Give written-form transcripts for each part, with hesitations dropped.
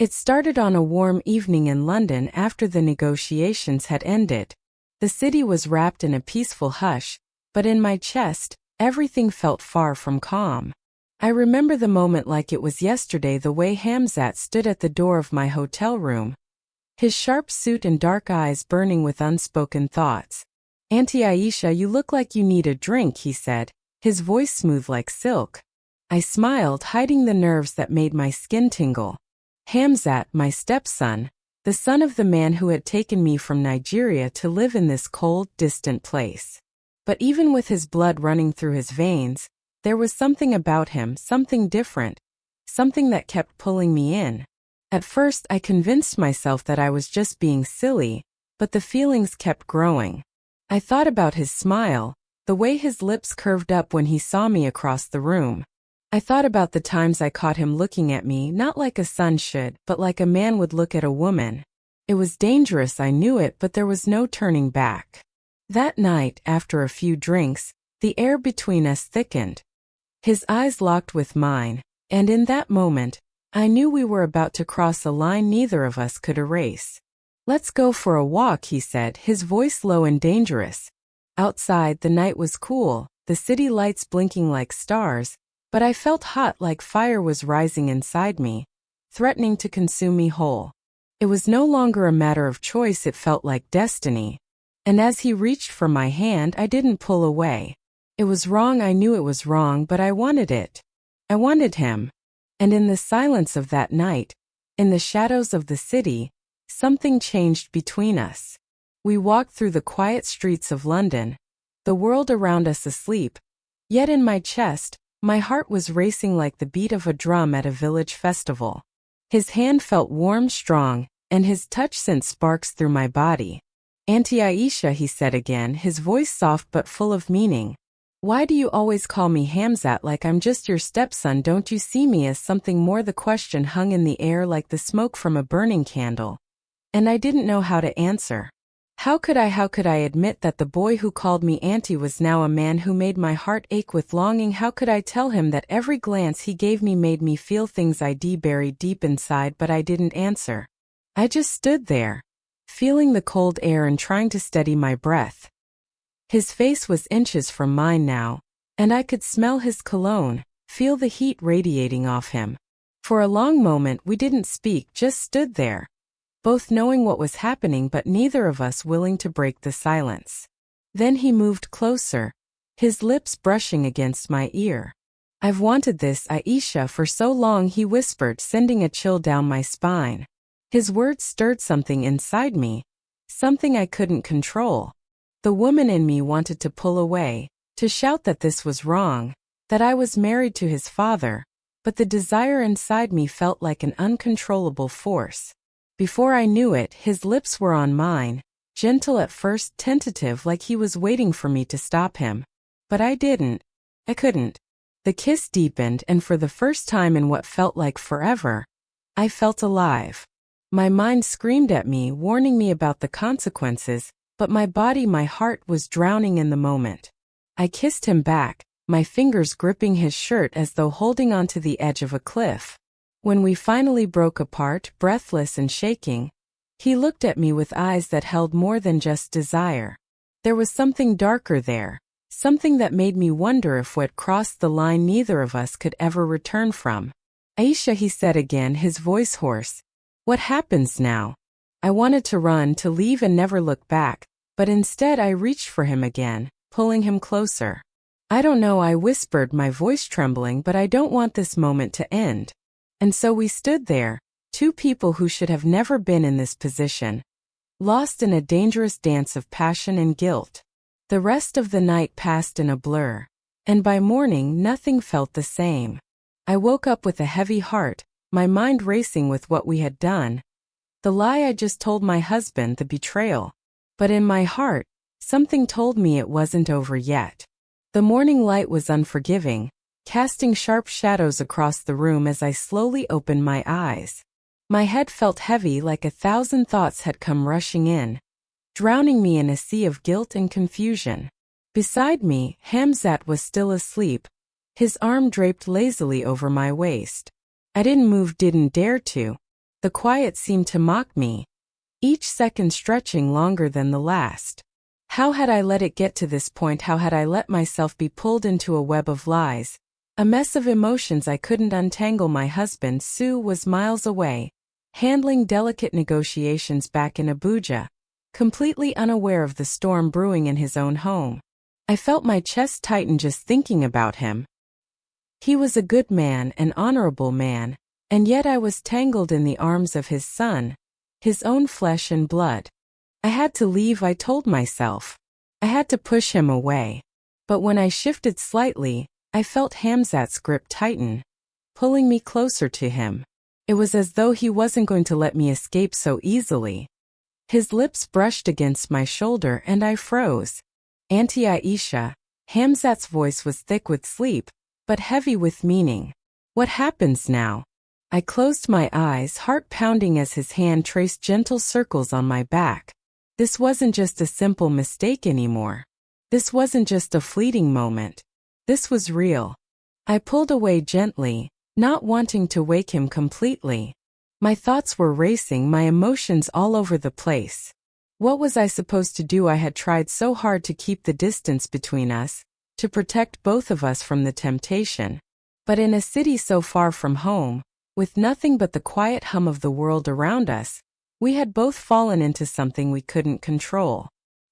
It started on a warm evening in London after the negotiations had ended. The city was wrapped in a peaceful hush, but in my chest, everything felt far from calm. I remember the moment like it was yesterday, the way Hamzat stood at the door of my hotel room, his sharp suit and dark eyes burning with unspoken thoughts. "Auntie Aisha, you look like you need a drink," he said, his voice smooth like silk. I smiled, hiding the nerves that made my skin tingle. Hamzat, my stepson, the son of the man who had taken me from Nigeria to live in this cold, distant place. But even with his blood running through his veins, there was something about him, something different, something that kept pulling me in. At first I convinced myself that I was just being silly, but the feelings kept growing. I thought about his smile, the way his lips curved up when he saw me across the room. I thought about the times I caught him looking at me not like a son should, but like a man would look at a woman. It was dangerous, I knew it, but there was no turning back. That night, after a few drinks, the air between us thickened. His eyes locked with mine, and in that moment, I knew we were about to cross a line neither of us could erase. "Let's go for a walk," he said, his voice low and dangerous. Outside, the night was cool, the city lights blinking like stars, but I felt hot, like fire was rising inside me, threatening to consume me whole. It was no longer a matter of choice, it felt like destiny. And as he reached for my hand, I didn't pull away. It was wrong, I knew it was wrong, but I wanted it. I wanted him. And in the silence of that night, in the shadows of the city, something changed between us. We walked through the quiet streets of London, the world around us asleep, yet in my chest, my heart was racing like the beat of a drum at a village festival. His hand felt warm, strong, and his touch sent sparks through my body. "Auntie Aisha," he said again, his voice soft but full of meaning. "Why do you always call me Hamzat like I'm just your stepson? Don't you see me as something more?" The question hung in the air like the smoke from a burning candle. And I didn't know how to answer. How could I admit that the boy who called me auntie was now a man who made my heart ache with longing? How could I tell him that every glance he gave me made me feel things I'd buried deep inside? But I didn't answer. I just stood there, feeling the cold air and trying to steady my breath. His face was inches from mine now, and I could smell his cologne, feel the heat radiating off him. For a long moment we didn't speak, just stood there, both knowing what was happening but neither of us willing to break the silence. Then he moved closer, his lips brushing against my ear. "I've wanted this, Aisha, for so long," he whispered, sending a chill down my spine. His words stirred something inside me, something I couldn't control. The woman in me wanted to pull away, to shout that this was wrong, that I was married to his father, but the desire inside me felt like an uncontrollable force. Before I knew it, his lips were on mine, gentle at first, tentative, like he was waiting for me to stop him. But I didn't. I couldn't. The kiss deepened, and for the first time in what felt like forever, I felt alive. My mind screamed at me, warning me about the consequences, but my body, my heart was drowning in the moment. I kissed him back, my fingers gripping his shirt as though holding onto the edge of a cliff. When we finally broke apart, breathless and shaking, he looked at me with eyes that held more than just desire. There was something darker there, something that made me wonder if what crossed the line neither of us could ever return from. "Aisha," he said again, his voice hoarse, "what happens now?" I wanted to run, to leave and never look back, but instead I reached for him again, pulling him closer. "I don't know," I whispered, my voice trembling, "but I don't want this moment to end." And so we stood there, two people who should have never been in this position, lost in a dangerous dance of passion and guilt. The rest of the night passed in a blur, and by morning nothing felt the same. I woke up with a heavy heart, my mind racing with what we had done. The lie I just told my husband, the betrayal. But in my heart, something told me it wasn't over yet. The morning light was unforgiving, casting sharp shadows across the room as I slowly opened my eyes. My head felt heavy, like 1,000 thoughts had come rushing in, drowning me in a sea of guilt and confusion. Beside me, Hamzat was still asleep, his arm draped lazily over my waist. I didn't move, didn't dare to. The quiet seemed to mock me, each second stretching longer than the last. How had I let it get to this point? How had I let myself be pulled into a web of lies? A mess of emotions I couldn't untangle. My husband, Sue, was miles away, handling delicate negotiations back in Abuja, completely unaware of the storm brewing in his own home. I felt my chest tighten just thinking about him. He was a good man, an honorable man, and yet I was tangled in the arms of his son, his own flesh and blood. I had to leave, I told myself. I had to push him away. But when I shifted slightly, I felt Hamzat's grip tighten, pulling me closer to him. It was as though he wasn't going to let me escape so easily. His lips brushed against my shoulder and I froze. Auntie Aisha, Hamzat's voice was thick with sleep, but heavy with meaning. What happens now? I closed my eyes, heart pounding as his hand traced gentle circles on my back. This wasn't just a simple mistake anymore. This wasn't just a fleeting moment. This was real. I pulled away gently, not wanting to wake him completely. My thoughts were racing, my emotions all over the place. What was I supposed to do? I had tried so hard to keep the distance between us, to protect both of us from the temptation. But in a city so far from home, with nothing but the quiet hum of the world around us, we had both fallen into something we couldn't control.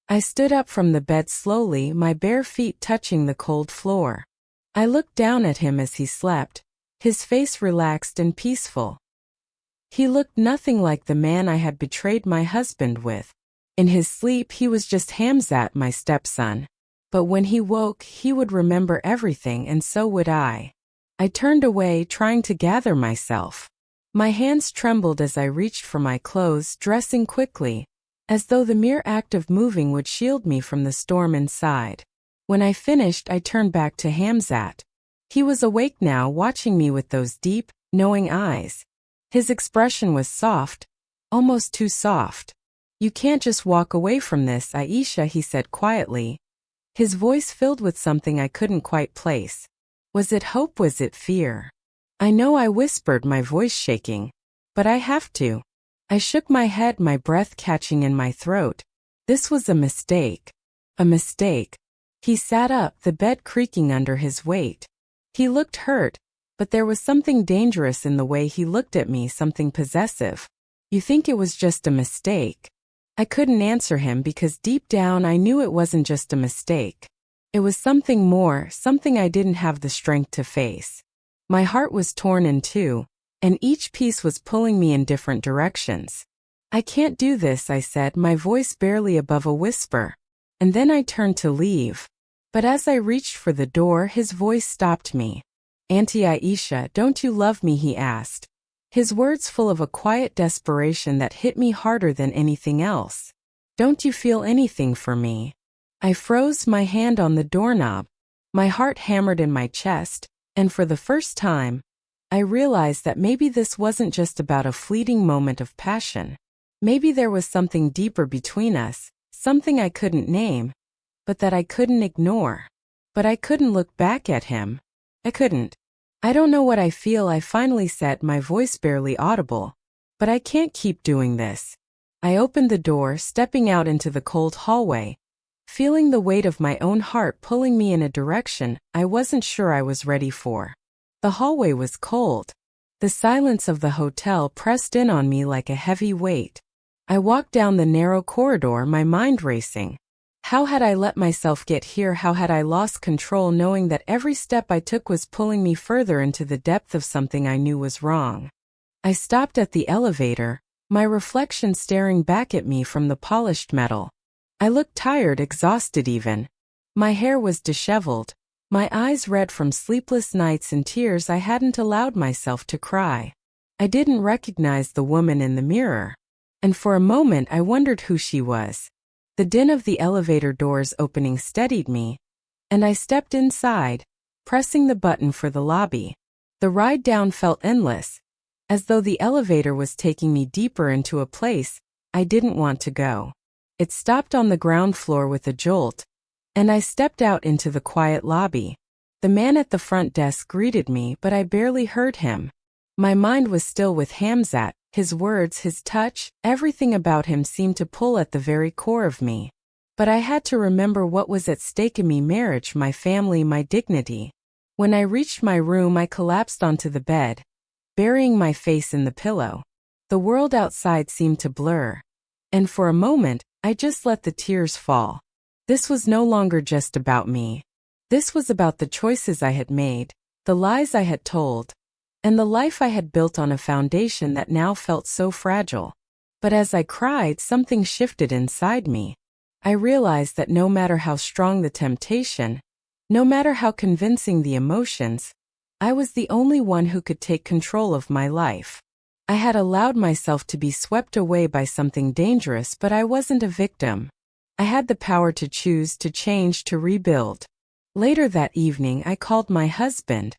I stood up from the bed slowly, my bare feet touching the cold floor. I looked down at him as he slept, his face relaxed and peaceful. He looked nothing like the man I had betrayed my husband with. In his sleep he was just Hamzat, my stepson. But when he woke, he would remember everything, and so would I. I turned away, trying to gather myself. My hands trembled as I reached for my clothes, dressing quickly, as though the mere act of moving would shield me from the storm inside. When I finished, I turned back to Hamzat. He was awake now, watching me with those deep, knowing eyes. His expression was soft, almost too soft. "You can't just walk away from this, Aisha," he said quietly, his voice filled with something I couldn't quite place. Was it hope? Was it fear? "I know," I whispered, my voice shaking. "But I have to." I shook my head, my breath catching in my throat. This was a mistake. A mistake. He sat up, the bed creaking under his weight. He looked hurt, but there was something dangerous in the way he looked at me, something possessive. "You think it was just a mistake?" I couldn't answer him because deep down I knew it wasn't just a mistake. It was something more, something I didn't have the strength to face. My heart was torn in two, and each piece was pulling me in different directions. "I can't do this," I said, my voice barely above a whisper. And then I turned to leave. But as I reached for the door, his voice stopped me. "Auntie Aisha, don't you love me?" he asked, his words full of a quiet desperation that hit me harder than anything else. "Don't you feel anything for me?" I froze, my hand on the doorknob. My heart hammered in my chest, and for the first time, I realized that maybe this wasn't just about a fleeting moment of passion. Maybe there was something deeper between us, something I couldn't name, but that I couldn't ignore. But I couldn't look back at him. I couldn't. "I don't know what I feel," I finally said, my voice barely audible. "But I can't keep doing this." I opened the door, stepping out into the cold hallway, feeling the weight of my own heart pulling me in a direction I wasn't sure I was ready for. The hallway was cold. The silence of the hotel pressed in on me like a heavy weight. I walked down the narrow corridor, my mind racing. How had I let myself get here? How had I lost control, knowing that every step I took was pulling me further into the depth of something I knew was wrong? I stopped at the elevator, my reflection staring back at me from the polished metal. I looked tired, exhausted even. My hair was disheveled, my eyes red from sleepless nights and tears I hadn't allowed myself to cry. I didn't recognize the woman in the mirror, and for a moment I wondered who she was. The din of the elevator doors opening steadied me, and I stepped inside, pressing the button for the lobby. The ride down felt endless, as though the elevator was taking me deeper into a place I didn't want to go. It stopped on the ground floor with a jolt, and I stepped out into the quiet lobby. The man at the front desk greeted me, but I barely heard him. My mind was still with Hamzat, His words, his touch, everything about him seemed to pull at the very core of me. But I had to remember what was at stake in me: marriage, my family, my dignity. When I reached my room, I collapsed onto the bed, burying my face in the pillow. The world outside seemed to blur. And for a moment, I just let the tears fall. This was no longer just about me. This was about the choices I had made, the lies I had told, and the life I had built on a foundation that now felt so fragile. But as I cried, something shifted inside me. I realized that no matter how strong the temptation, no matter how convincing the emotions, I was the only one who could take control of my life. I had allowed myself to be swept away by something dangerous, but I wasn't a victim. I had the power to choose, to change, to rebuild. Later that evening, I called my husband.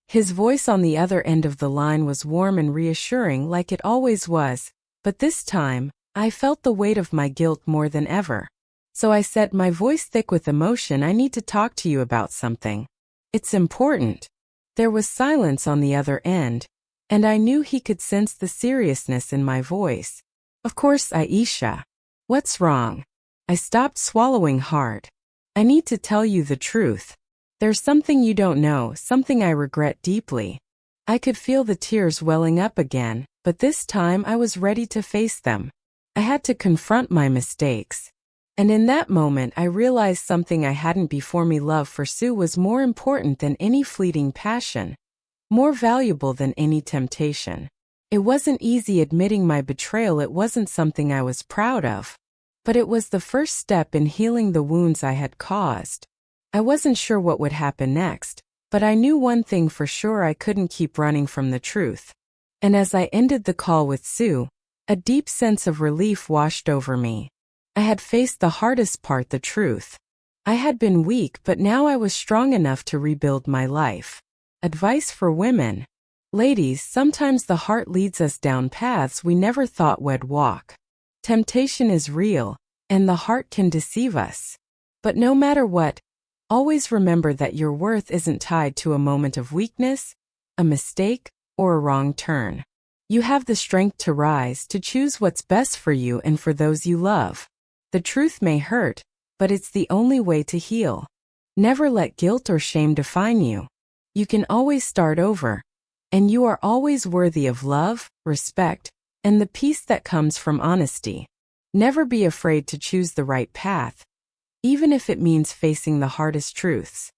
His voice on the other end of the line was warm and reassuring, like it always was, but this time, I felt the weight of my guilt more than ever. So I said, my voice thick with emotion, I need to talk to you about something. It's important. There was silence on the other end, and I knew he could sense the seriousness in my voice. Of course, Aisha. What's wrong? I stopped swallowing hard. I need to tell you the truth. There's something you don't know, something I regret deeply. I could feel the tears welling up again, but this time I was ready to face them. I had to confront my mistakes. And in that moment I realized something I hadn't before: me love for Sue was more important than any fleeting passion, more valuable than any temptation. It wasn't easy admitting my betrayal, it wasn't something I was proud of. But it was the first step in healing the wounds I had caused. I wasn't sure what would happen next, but I knew one thing for sure: I couldn't keep running from the truth. And as I ended the call with Sue, a deep sense of relief washed over me. I had faced the hardest part, the truth. I had been weak, but now I was strong enough to rebuild my life. Advice for women. Ladies, sometimes the heart leads us down paths we never thought we'd walk. Temptation is real, and the heart can deceive us. But no matter what, always remember that your worth isn't tied to a moment of weakness, a mistake, or a wrong turn. You have the strength to rise, to choose what's best for you and for those you love. The truth may hurt, but it's the only way to heal. Never let guilt or shame define you. You can always start over. And you are always worthy of love, respect, and the peace that comes from honesty. Never be afraid to choose the right path, even if it means facing the hardest truths.